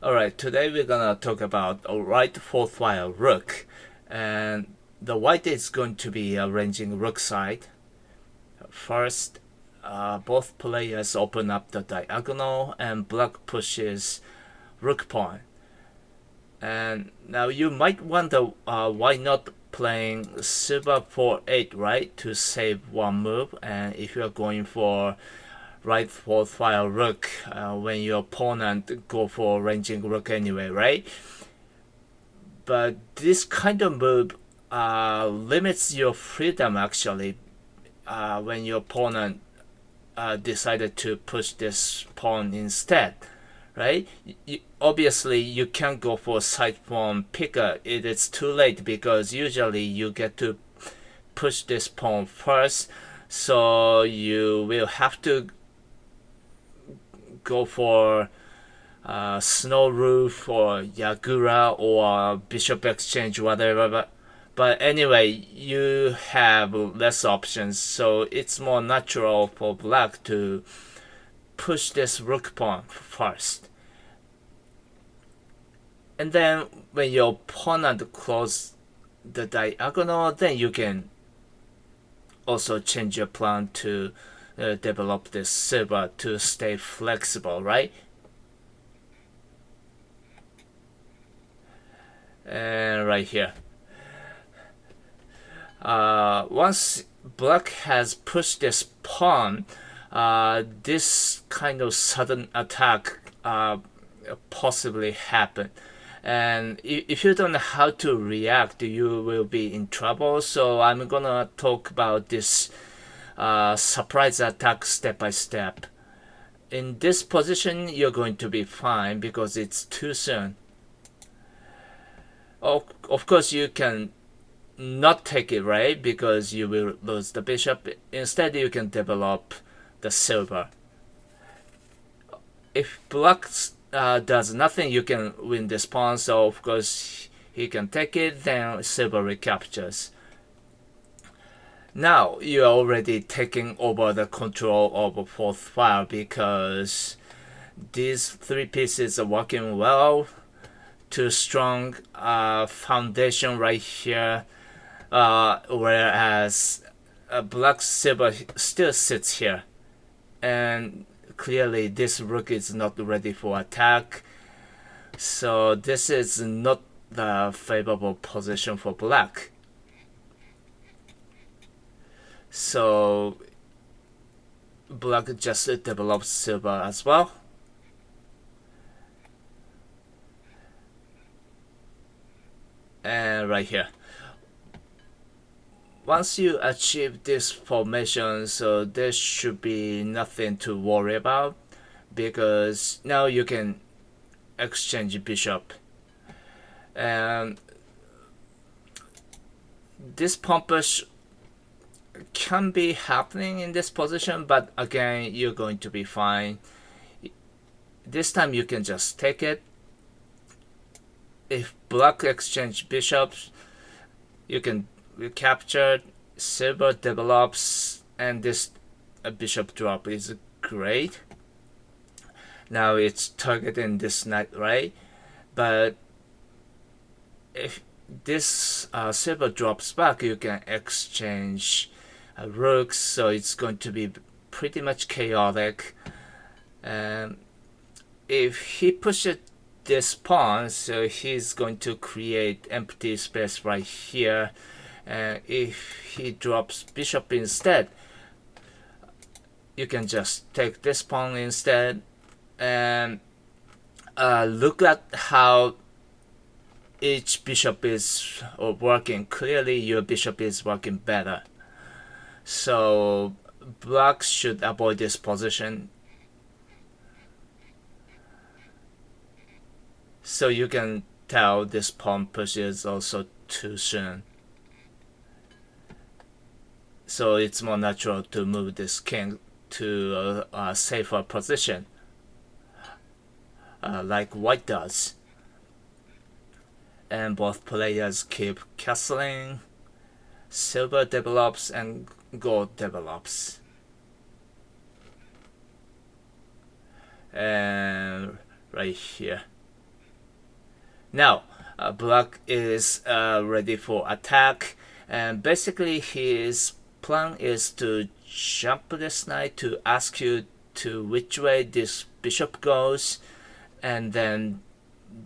Alright, today we're gonna talk about a right fourth file rook, and the white is going to be arranging rook side. First, both players open up the diagonal and black pushes rook pawn. And now you might wonder why not playing silver for 8, right, to save one move, and if you're going for right fourth file rook when your opponent go for ranging rook anyway, right? But this kind of move limits your freedom actually when your opponent decided to push this pawn instead, right? Obviously, you can't go for side pawn picker. It is too late because usually you get to push this pawn first, so you will have to go for Snow Roof or Yagura or Bishop Exchange, whatever. But anyway, you have less options, so it's more natural for black to push this rook pawn first. And then when your opponent closes the diagonal, then you can also change your plan to develop this silver to stay flexible, right? And right here. Once black has pushed this pawn, this kind of sudden attack possibly happen. And if you don't know how to react, you will be in trouble. So I'm gonna talk about this surprise attack step by step. In this position, you're going to be fine because it's too soon. Of course, you can not take it, right, because you will lose the bishop. Instead, you can develop the silver. If black does nothing, you can win this pawn, so of course he can take it, then silver recaptures. Now you are already taking over the control of fourth file because these three pieces are working well. Too strong foundation right here, whereas black silver still sits here, and clearly this rook is not ready for attack, so this is not the favorable position for black. So black just develops silver as well. And right here, once you achieve this formation, so there should be nothing to worry about because now you can exchange bishop. And this pawn push can be happening in this position, but again, you're going to be fine. This time you can just take it. If black exchange bishops, you can recapture, silver develops, and this bishop drop is great. Now it's targeting this knight, right? But if this silver drops back, you can exchange rooks, so it's going to be pretty much chaotic. If he pushes this pawn, so he's going to create empty space right here. If he drops bishop instead, you can just take this pawn instead. And look at how each bishop is working. Clearly your bishop is working better, so black should avoid this position. So you can tell this pawn push is also too soon, so it's more natural to move this king to a safer position, like white does. And both players keep castling. Silver develops and gold develops. And right here, Now, black is ready for attack, and basically his plan is to jump this knight to ask you to which way this bishop goes, and then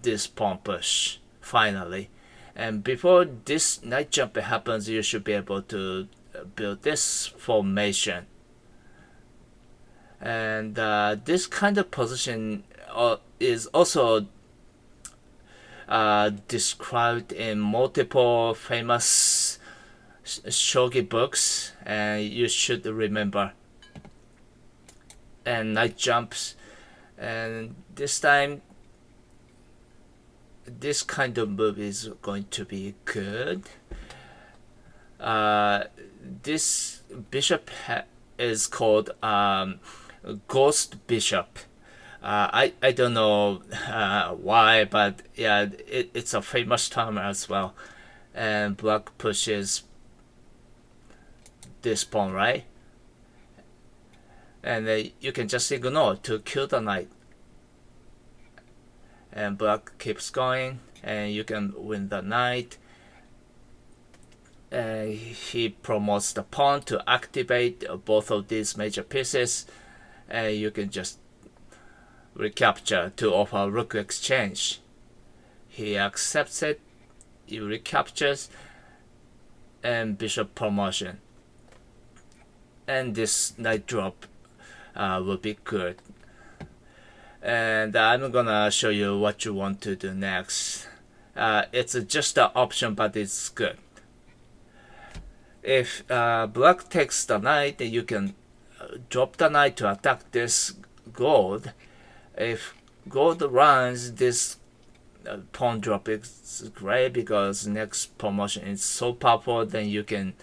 this pawn push finally. And before this knight jump happens, you should be able to build this formation. And this kind of position is also described in multiple famous shogi books, and you should remember. And knight jumps, and this time this kind of move is going to be good. This bishop is called Ghost Bishop. I don't know why, but yeah, it's a famous term as well. And black pushes this pawn, right? And you can just ignore to kill the knight. And black keeps going, and you can win the knight. He promotes the pawn to activate both of these major pieces, and you can just recapture to offer rook exchange. He accepts it, he recaptures, and bishop promotion. And this knight drop will be good. And I'm gonna show you what you want to do next. It's just an option, but it's good. If black takes the knight, then you can drop the knight to attack this gold. If gold runs, this pawn drop is great because next promotion is so powerful, then you can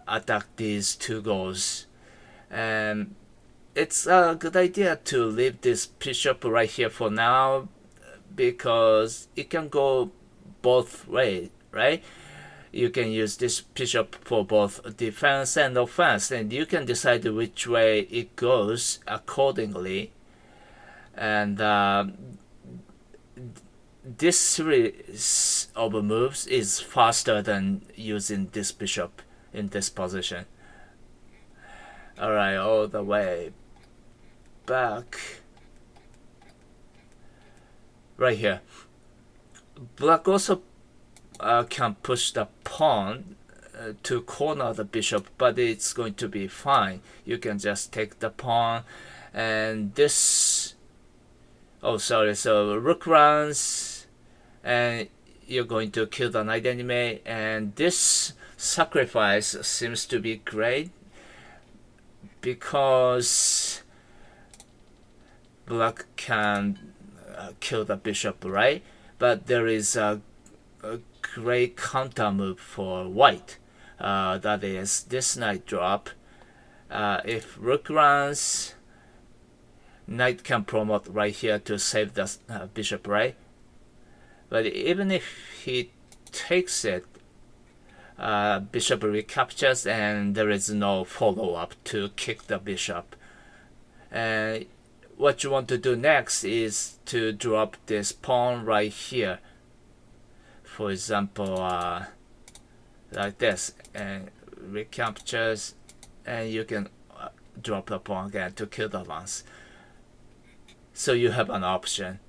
attack these two golds. And it's a good idea to leave this bishop right here for now because it can go both ways, right? You can use this bishop for both defense and offense, and you can decide which way it goes accordingly. And this series of moves is faster than using this bishop in this position. Alright, all the way back. Right here. Black also can push the pawn to corner the bishop, but it's going to be fine. You can just take the pawn, and this... Oh, sorry. So rook runs, and you're going to kill the knight anyway. And this sacrifice seems to be great because black can kill the bishop, right? But there is a great counter move for white. That is this knight drop. If rook runs, knight can promote right here to save the bishop, right? But even if he takes it, bishop recaptures and there is no follow-up to kick the bishop. And what you want to do next is to drop this pawn right here. For example, like this, and recaptures, and you can drop the pawn again to kill the lance. So you have an option.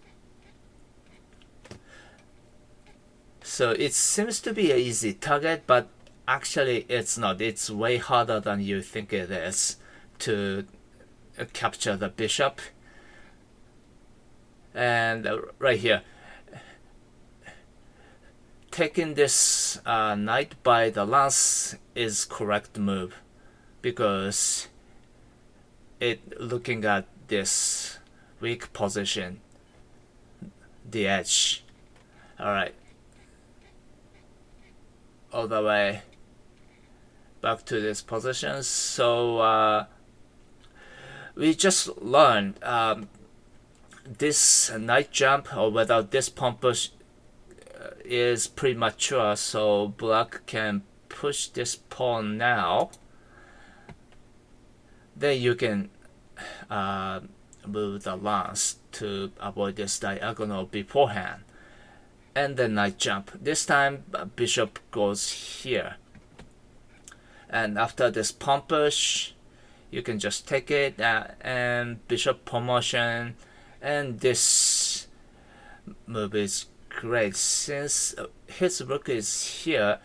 So it seems to be an easy target, but actually it's not. It's way harder than you think it is to capture the bishop. And right here, taking this knight by the lance is correct move because it looking at this weak position, the edge. Alright, all the way back to this position. So we just learned this knight jump, or whether this pawn push is premature, so black can push this pawn now. Then you can move the lance to avoid this diagonal beforehand. and then knight jump. This time bishop goes here, and after this pawn push you can just take it and bishop promotion, and this move is great. Since his rook is here,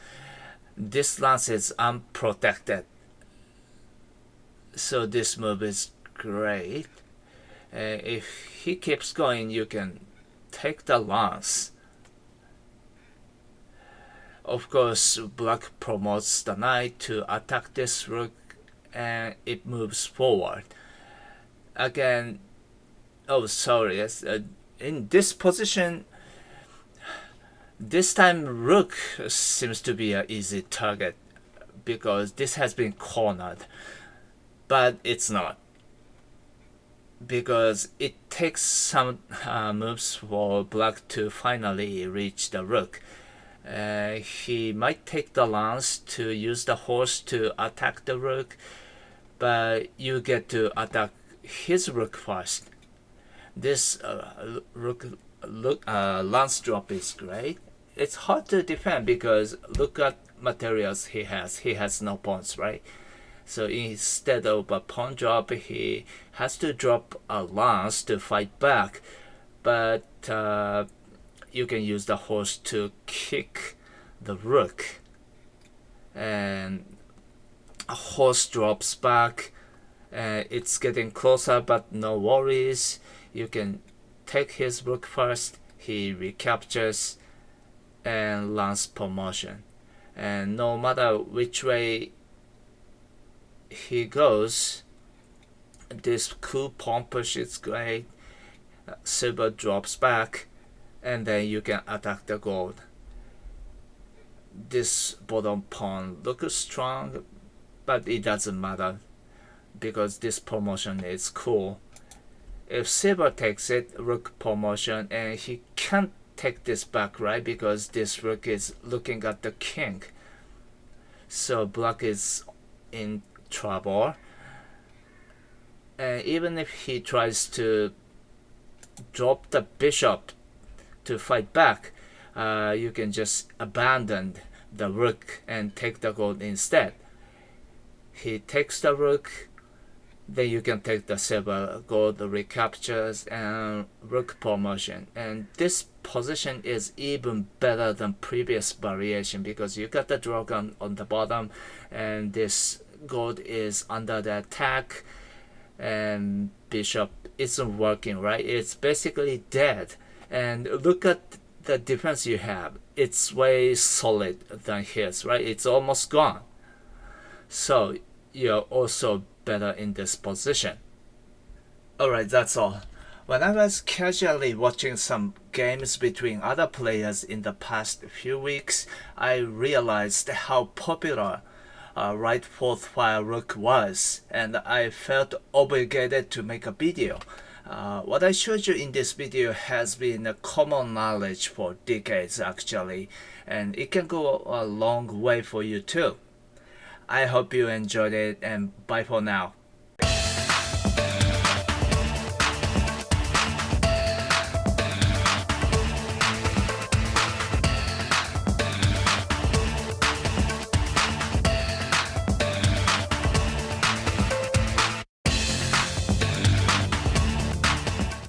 this lance is unprotected, so this move is great. If he keeps going, you can take the lance. Of course, black promotes the knight to attack this rook, and it moves forward. Again, oh sorry, yes, in this position, this time rook seems to be an easy target because this has been cornered, but it's not, because it takes some moves for black to finally reach the rook. He might take the lance to use the horse to attack the rook, but you get to attack his rook first. This lance drop is great. It's hard to defend because look at materials he has. He has no pawns, right? So instead of a pawn drop, he has to drop a lance to fight back. But you can use the horse to kick the rook, and a horse drops back. It's getting closer, but no worries. You can take his rook first. He recaptures and lance promotion, and no matter which way he goes, this cool pawn push is great. Silver drops back, and then you can attack the gold. This bottom pawn looks strong, but it doesn't matter because this promotion is cool. If silver takes it, rook promotion, and he can't take this back, right? Because this rook is looking at the king. So black is in trouble. And even if he tries to drop the bishop to fight back, you can just abandon the rook and take the gold instead. He takes the rook, then you can take the silver, gold recaptures, and rook promotion. And this position is even better than previous variation because you got the dragon on the bottom, and this gold is under the attack, and bishop isn't working, right? It's basically dead. And look at the defense you have. It's way solid than his, right? It's almost gone. So you're also better in this position. Alright, that's all. When I was casually watching some games between other players in the past few weeks, I realized how popular right fourth file rook was, and I felt obligated to make a video. What I showed you in this video has been a common knowledge for decades actually, and it can go a long way for you too. I hope you enjoyed it, and bye for now.